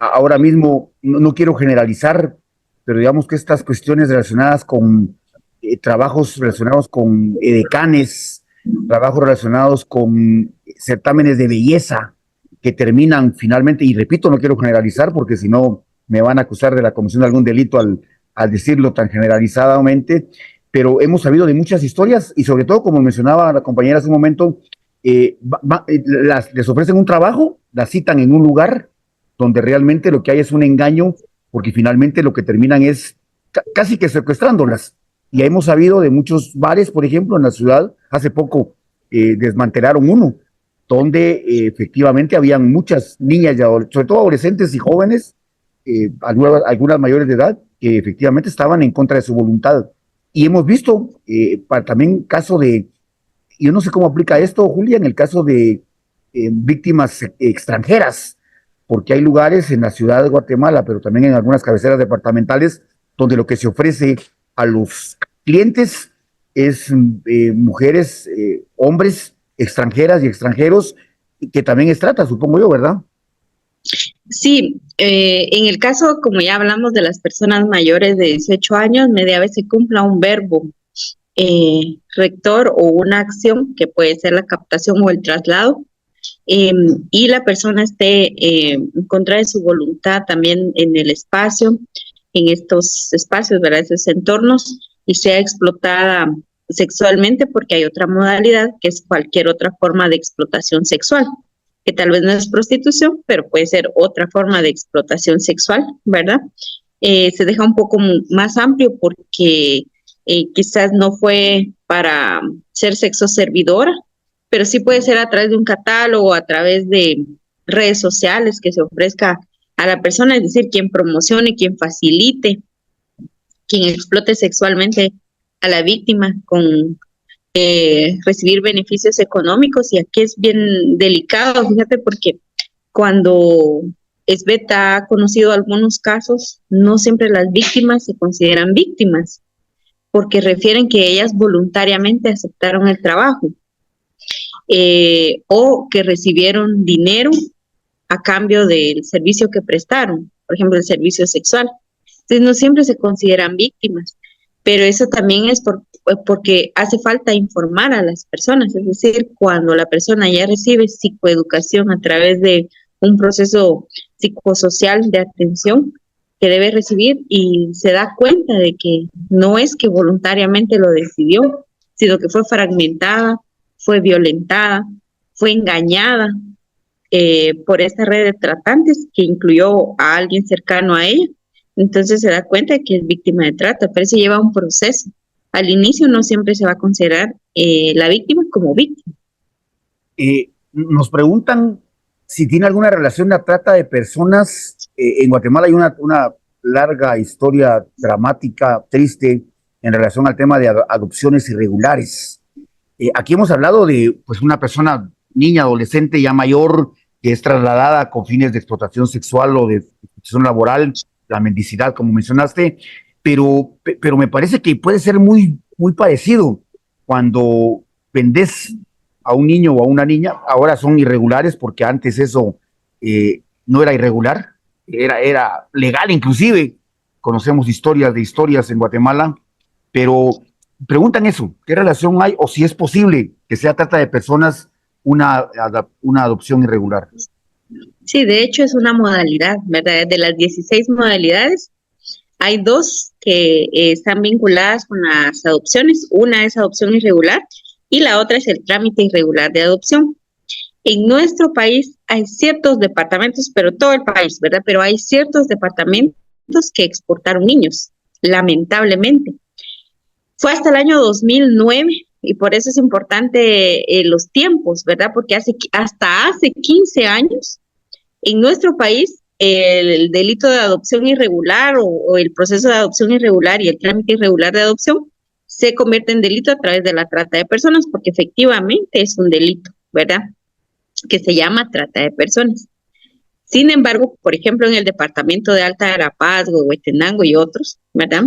ahora mismo no quiero generalizar, pero digamos que estas cuestiones relacionadas con trabajos relacionados con edecanes, trabajos relacionados con certámenes de belleza que terminan finalmente, y repito, no quiero generalizar porque si no me van a acusar de la comisión de algún delito al decirlo tan generalizadamente, pero hemos sabido de muchas historias y sobre todo, como mencionaba la compañera hace un momento, les ofrecen un trabajo, las citan en un lugar donde realmente lo que hay es un engaño, porque finalmente lo que terminan es casi que secuestrándolas. Y hemos sabido de muchos bares, por ejemplo, en la ciudad, hace poco desmantelaron uno, donde efectivamente habían muchas niñas, sobre todo adolescentes y jóvenes, algunas mayores de edad, que efectivamente estaban en contra de su voluntad. Y hemos visto también caso de, yo no sé cómo aplica esto, Julia, en el caso de víctimas extranjeras, porque hay lugares en la ciudad de Guatemala, pero también en algunas cabeceras departamentales, donde lo que se ofrece a los clientes es mujeres, hombres, extranjeras y extranjeros, que también es trata, supongo yo, ¿verdad? Sí, en el caso, como ya hablamos de las personas mayores de 18 años, media vez se cumpla un verbo rector o una acción que puede ser la captación o el traslado, y la persona esté en contra de su voluntad también en el espacio, en estos espacios, ¿verdad? Esos entornos, y sea explotada sexualmente, porque hay otra modalidad que es cualquier otra forma de explotación sexual, que tal vez no es prostitución, pero puede ser otra forma de explotación sexual, ¿verdad? Se deja un poco más amplio porque quizás no fue para ser sexo servidora, pero sí puede ser a través de un catálogo, a través de redes sociales que se ofrezca a la persona, es decir, quien promocione, quien facilite, quien explote sexualmente a la víctima con recibir beneficios económicos. Y aquí es bien delicado, fíjate, porque cuando Esbeta ha conocido algunos casos, no siempre las víctimas se consideran víctimas, porque refieren que ellas voluntariamente aceptaron el trabajo o que recibieron dinero a cambio del servicio que prestaron, por ejemplo, el servicio sexual. Entonces no siempre se consideran víctimas, pero eso también es porque hace falta informar a las personas, es decir, cuando la persona ya recibe psicoeducación a través de un proceso psicosocial de atención que debe recibir y se da cuenta de que no es que voluntariamente lo decidió, sino que fue fragmentada, fue violentada, fue engañada por esta red de tratantes que incluyó a alguien cercano a ella. Entonces se da cuenta de que es víctima de trata, pero eso lleva un proceso. Al inicio no siempre se va a considerar la víctima como víctima. Nos preguntan si tiene alguna relación la trata de personas. En Guatemala hay una larga historia dramática, triste, en relación al tema de adopciones irregulares. Aquí hemos hablado de pues una persona, niña, adolescente, ya mayor, que es trasladada con fines de explotación sexual o de explotación laboral, la mendicidad, como mencionaste, pero me parece que puede ser muy, muy parecido cuando vendes a un niño o a una niña. Ahora son irregulares porque antes eso no era irregular, era legal inclusive. Conocemos historias en Guatemala, pero preguntan eso, ¿qué relación hay o si es posible que sea trata de personas una adopción irregular? Sí, de hecho es una modalidad, ¿verdad? De las 16 modalidades, hay 2 que están vinculadas con las adopciones. Una es adopción irregular y la otra es el trámite irregular de adopción. En nuestro país hay ciertos departamentos, pero todo el país, ¿verdad? Pero hay ciertos departamentos que exportaron niños, lamentablemente. Fue hasta el año 2009 y por eso es importante los tiempos, ¿verdad? Porque hasta hace 15 años en nuestro país el delito de adopción irregular o el proceso de adopción irregular y el trámite irregular de adopción se convierte en delito a través de la trata de personas, porque efectivamente es un delito, ¿verdad? Que se llama trata de personas. Sin embargo, por ejemplo, en el departamento de Alta Verapazgo, Huetenango y otros, ¿verdad?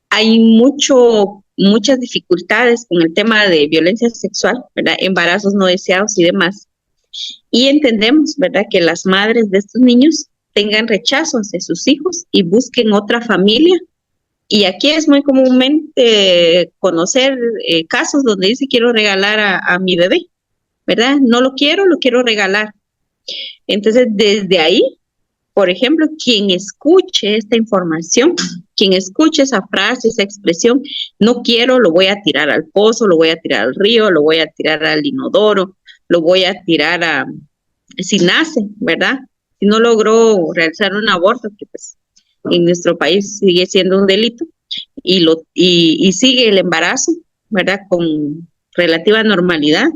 Hay muchas dificultades con el tema de violencia sexual, ¿verdad? Embarazos no deseados y demás. Y entendemos, ¿verdad?, que las madres de estos niños tengan rechazo hacia sus hijos y busquen otra familia. Y aquí es muy comúnmente conocer casos donde dice quiero regalar a mi bebé, ¿verdad? No lo quiero regalar. Entonces, desde ahí, por ejemplo, quien escuche esta información, quien escuche esa frase, esa expresión, no quiero, lo voy a tirar al pozo, lo voy a tirar al río, lo voy a tirar al inodoro, lo voy a tirar si nace, ¿verdad? Si no logró realizar un aborto, que pues en nuestro país sigue siendo un delito, y sigue el embarazo, ¿verdad? Con relativa normalidad,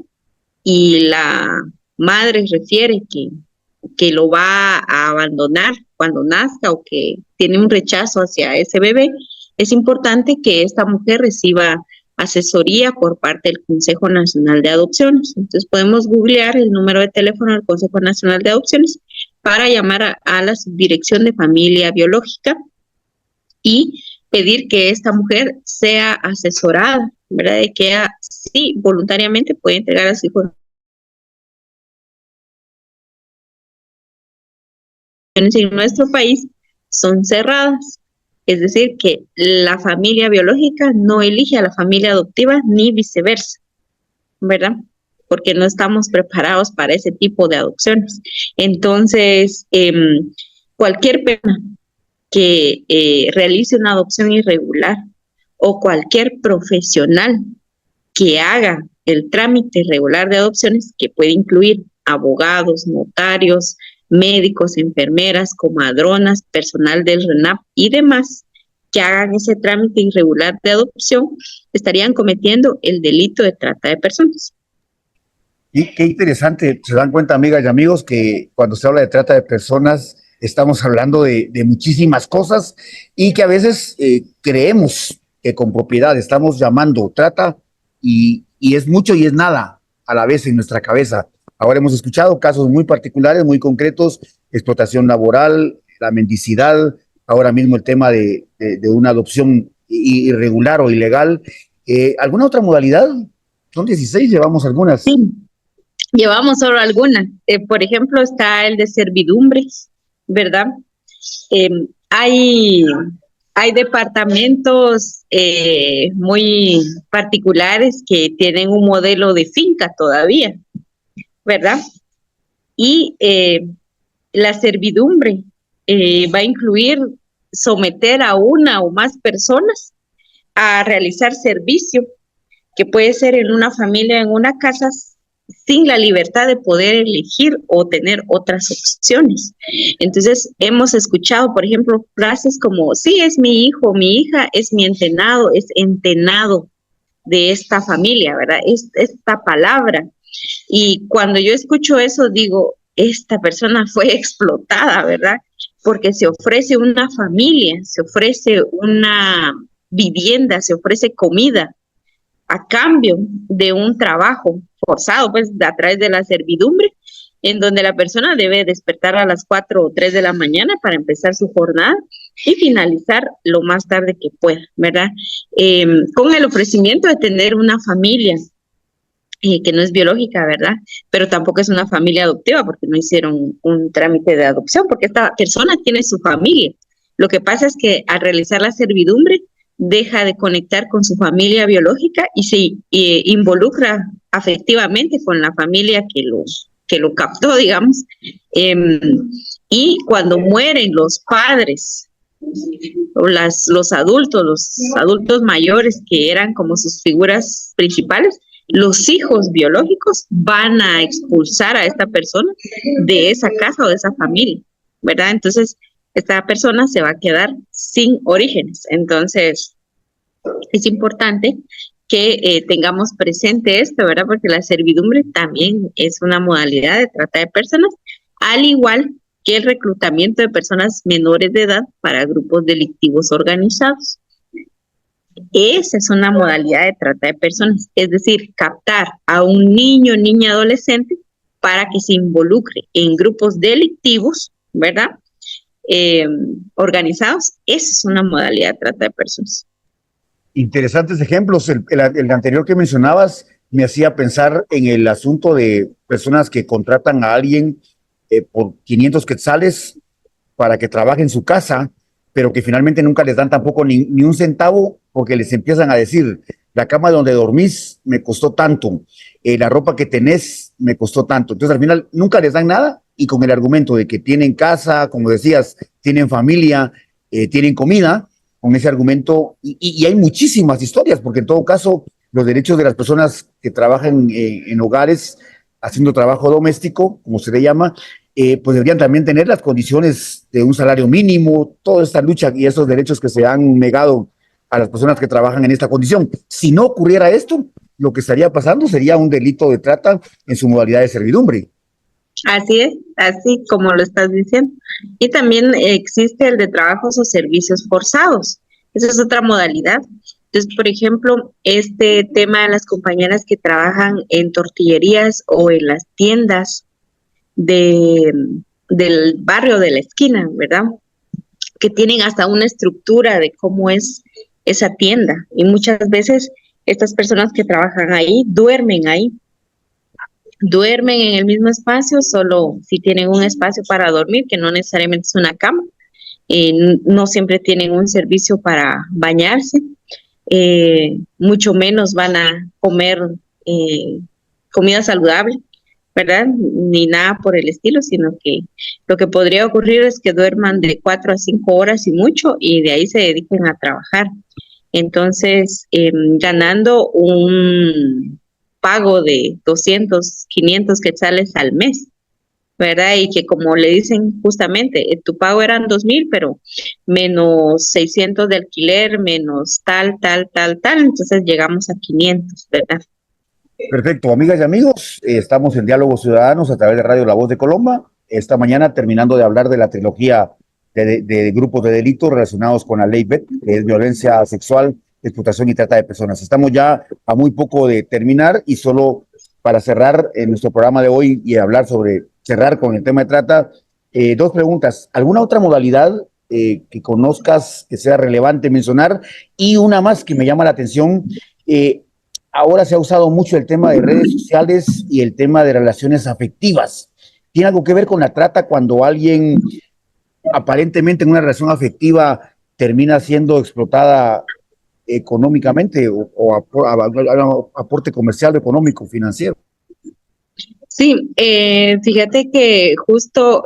y la madre refiere que lo va a abandonar cuando nazca o que tiene un rechazo hacia ese bebé, es importante que esta mujer reciba asesoría por parte del Consejo Nacional de Adopciones. Entonces podemos googlear el número de teléfono del Consejo Nacional de Adopciones para llamar a la Subdirección de Familia Biológica y pedir que esta mujer sea asesorada, ¿verdad? De que ella sí voluntariamente puede entregar a su hijo. En nuestro país son cerradas, es decir, que la familia biológica no elige a la familia adoptiva ni viceversa, ¿verdad? Porque no estamos preparados para ese tipo de adopciones. Entonces, cualquier persona que realice una adopción irregular o cualquier profesional que haga el trámite irregular de adopciones, que puede incluir abogados, notarios, médicos, enfermeras, comadronas, personal del RENAP y demás, que hagan ese trámite irregular de adopción, estarían cometiendo el delito de trata de personas. Y qué interesante, se dan cuenta, amigas y amigos, que cuando se habla de trata de personas, estamos hablando de muchísimas cosas y que a veces creemos que con propiedad estamos llamando trata y es mucho y es nada a la vez en nuestra cabeza. Ahora hemos escuchado casos muy particulares, muy concretos, explotación laboral, la mendicidad, ahora mismo el tema de una adopción irregular o ilegal. ¿Alguna otra modalidad? Son 16, llevamos algunas. Sí, llevamos solo algunas. Por ejemplo, está el de servidumbres, ¿verdad? Hay departamentos muy particulares que tienen un modelo de finca todavía, ¿verdad? Y la servidumbre va a incluir someter a una o más personas a realizar servicio, que puede ser en una familia, en una casa, sin la libertad de poder elegir o tener otras opciones. Entonces, hemos escuchado, por ejemplo, frases como, sí, es mi hijo, mi hija, es mi entenado, es entenado de esta familia, ¿verdad? Es esta palabra. Y cuando yo escucho eso, digo, esta persona fue explotada, ¿verdad? Porque se ofrece una familia, se ofrece una vivienda, se ofrece comida a cambio de un trabajo forzado, pues, a través de la servidumbre, en donde la persona debe despertar a las 4 o 3 de la mañana para empezar su jornada y finalizar lo más tarde que pueda, ¿verdad? Con el ofrecimiento de tener una familia que no es biológica, ¿verdad? Pero tampoco es una familia adoptiva porque no hicieron un trámite de adopción, porque esta persona tiene su familia. Lo que pasa es que al realizar la servidumbre deja de conectar con su familia biológica y se involucra afectivamente con la familia que lo captó, digamos. Y cuando mueren los padres o los adultos mayores que eran como sus figuras principales, los hijos biológicos van a expulsar a esta persona de esa casa o de esa familia, ¿verdad? Entonces, esta persona se va a quedar sin orígenes. Entonces, es importante que tengamos presente esto, ¿verdad? Porque la servidumbre también es una modalidad de trata de personas, al igual que el reclutamiento de personas menores de edad para grupos delictivos organizados. Esa es una modalidad de trata de personas, es decir, captar a un niño, niña, adolescente para que se involucre en grupos delictivos, ¿verdad? Organizados. Esa es una modalidad de trata de personas. Interesantes ejemplos. El anterior que mencionabas me hacía pensar en el asunto de personas que contratan a alguien por 500 quetzales para que trabaje en su casa, pero que finalmente nunca les dan tampoco ni un centavo, porque les empiezan a decir, la cama donde dormís me costó tanto, la ropa que tenés me costó tanto. Entonces al final nunca les dan nada, y con el argumento de que tienen casa, como decías, tienen familia, tienen comida, con ese argumento, y hay muchísimas historias, porque en todo caso los derechos de las personas que trabajan en hogares haciendo trabajo doméstico, como se le llama, pues deberían también tener las condiciones de un salario mínimo, toda esta lucha y esos derechos que se han negado a las personas que trabajan en esta condición. Si no ocurriera esto, lo que estaría pasando sería un delito de trata en su modalidad de servidumbre. Así es, así como lo estás diciendo. Y también existe el de trabajos o servicios forzados. Esa es otra modalidad. Entonces, por ejemplo, este tema de las compañeras que trabajan en tortillerías o en las tiendas del barrio de la esquina, ¿verdad? Que tienen hasta una estructura de cómo es esa tienda. Y muchas veces estas personas que trabajan ahí duermen en el mismo espacio, solo si tienen un espacio para dormir, que no necesariamente es una cama. No siempre tienen un servicio para bañarse, mucho menos van a comer comida saludable, ¿verdad? Ni nada por el estilo, sino que lo que podría ocurrir es que duerman de 4 a 5 horas y mucho, y de ahí se dediquen a trabajar. Entonces, ganando un pago de 200, 500 quetzales al mes, ¿verdad? Y que como le dicen justamente, tu pago eran 2,000, pero menos 600 de alquiler, menos tal, entonces llegamos a 500, ¿verdad? Perfecto, amigas y amigos, estamos en Diálogos Ciudadanos a través de Radio La Voz de Colombia. Esta mañana terminando de hablar de la trilogía de grupos de delitos relacionados con la ley BET, que es violencia sexual, explotación y trata de personas. Estamos ya a muy poco de terminar, y solo para cerrar nuestro programa de hoy y cerrar con el tema de trata, 2 preguntas. ¿Alguna otra modalidad que conozcas que sea relevante mencionar? Y una más que me llama la atención, ahora se ha usado mucho el tema de redes sociales y el tema de relaciones afectivas. ¿Tiene algo que ver con la trata cuando alguien aparentemente en una relación afectiva termina siendo explotada económicamente o aporte comercial, económico, financiero? Sí, fíjate que justo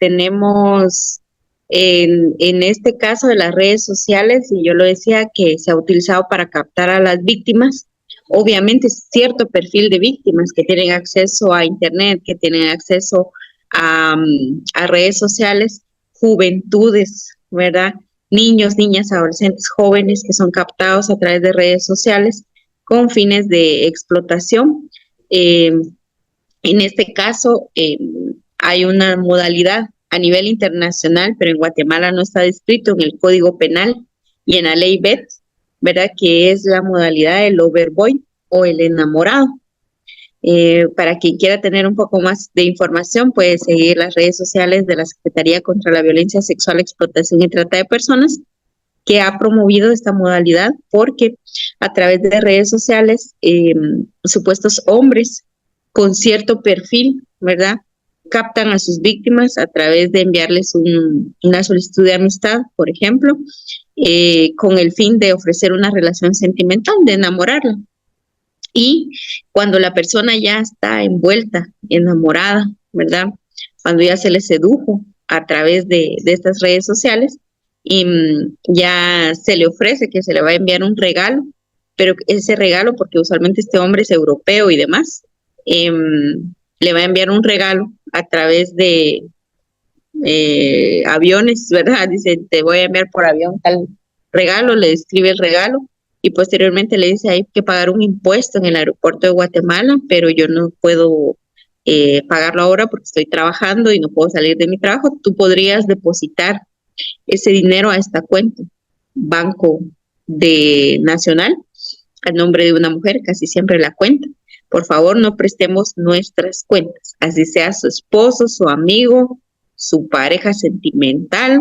tenemos en este caso de las redes sociales, y yo lo decía, que se ha utilizado para captar a las víctimas. Obviamente cierto perfil de víctimas que tienen acceso a internet, que tienen acceso a redes sociales, juventudes, ¿verdad? Niños, niñas, adolescentes, jóvenes que son captados a través de redes sociales con fines de explotación. En este caso hay una modalidad a nivel internacional, pero en Guatemala no está descrito en el Código Penal y en la ley BET, ¿verdad? Que es la modalidad del overboy o el enamorado. Para quien quiera tener un poco más de información, puede seguir las redes sociales de la Secretaría contra la Violencia Sexual, Explotación y Trata de Personas, que ha promovido esta modalidad, porque a través de redes sociales, supuestos hombres con cierto perfil, ¿verdad?, captan a sus víctimas a través de enviarles una solicitud de amistad, por ejemplo, con el fin de ofrecer una relación sentimental, de enamorarla. Y cuando la persona ya está envuelta, enamorada, ¿verdad?, cuando ya se le sedujo a través de estas redes sociales, y ya se le ofrece que se le va a enviar un regalo pero ese regalo, porque usualmente este hombre es europeo y demás, le va a enviar un regalo a través de aviones, ¿verdad? Dice, te voy a enviar por avión tal regalo, le describe el regalo y posteriormente le dice, hay que pagar un impuesto en el aeropuerto de Guatemala, pero yo no puedo pagarlo ahora porque estoy trabajando y no puedo salir de mi trabajo. Tú podrías depositar ese dinero a esta cuenta, Banco de Nacional, a nombre de una mujer, casi siempre la cuenta. Por favor, no prestemos nuestras cuentas, así sea su esposo, su amigo, su pareja sentimental,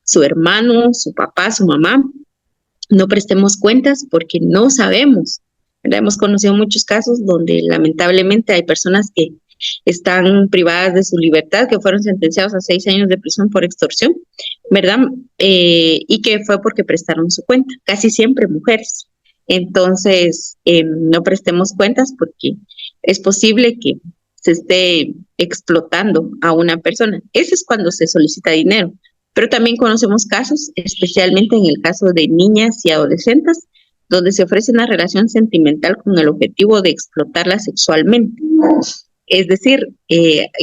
su hermano, su papá, su mamá. No prestemos cuentas porque no sabemos, ¿verdad? Hemos conocido muchos casos donde lamentablemente hay personas que están privadas de su libertad, que fueron sentenciados a 6 años de prisión por extorsión, ¿verdad? Y que fue porque prestaron su cuenta, casi siempre mujeres. Entonces, no prestemos cuentas porque es posible que se esté explotando a una persona. Eso es cuando se solicita dinero. Pero también conocemos casos, especialmente en el caso de niñas y adolescentes, donde se ofrece una relación sentimental con el objetivo de explotarla sexualmente. Es decir,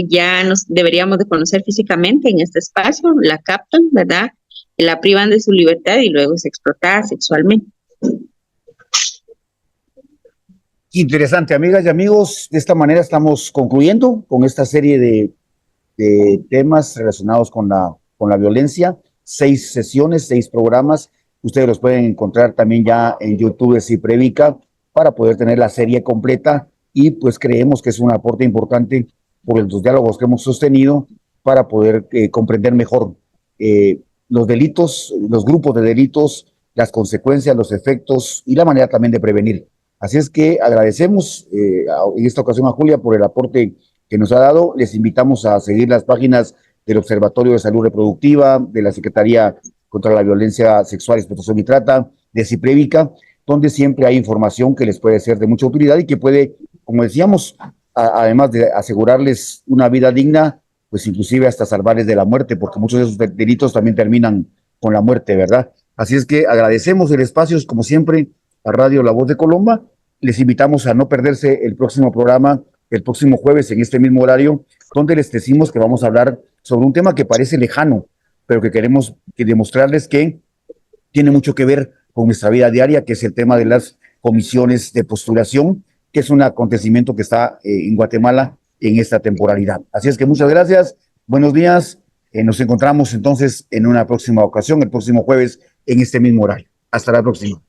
ya nos deberíamos de conocer físicamente en este espacio, la captan, ¿verdad? La privan de su libertad y luego es explotada sexualmente. Interesante, amigas y amigos. De esta manera estamos concluyendo con esta serie de temas relacionados con la violencia. 6 sesiones, 6 programas. Ustedes los pueden encontrar también ya en YouTube de Ciprevica para poder tener la serie completa y pues creemos que es un aporte importante por los diálogos que hemos sostenido para poder comprender mejor los delitos, los grupos de delitos, las consecuencias, los efectos y la manera también de prevenir. Así es que agradecemos en esta ocasión a Julia por el aporte que nos ha dado. Les invitamos a seguir las páginas del Observatorio de Salud Reproductiva, de la Secretaría contra la Violencia Sexual, Explotación y Trata, de Ciprevica, donde siempre hay información que les puede ser de mucha utilidad y que puede, como decíamos, además de asegurarles una vida digna, pues inclusive hasta salvarles de la muerte, porque muchos de esos delitos también terminan con la muerte, ¿verdad? Así es que agradecemos el espacio, como siempre, a Radio La Voz de Colomba. Les invitamos a no perderse el próximo programa, el próximo jueves en este mismo horario, donde les decimos que vamos a hablar sobre un tema que parece lejano, pero que queremos demostrarles que tiene mucho que ver con nuestra vida diaria, que es el tema de las comisiones de postulación, que es un acontecimiento que está en Guatemala en esta temporalidad. Así es que muchas gracias, buenos días, nos encontramos entonces en una próxima ocasión, el próximo jueves, en este mismo horario. Hasta la próxima.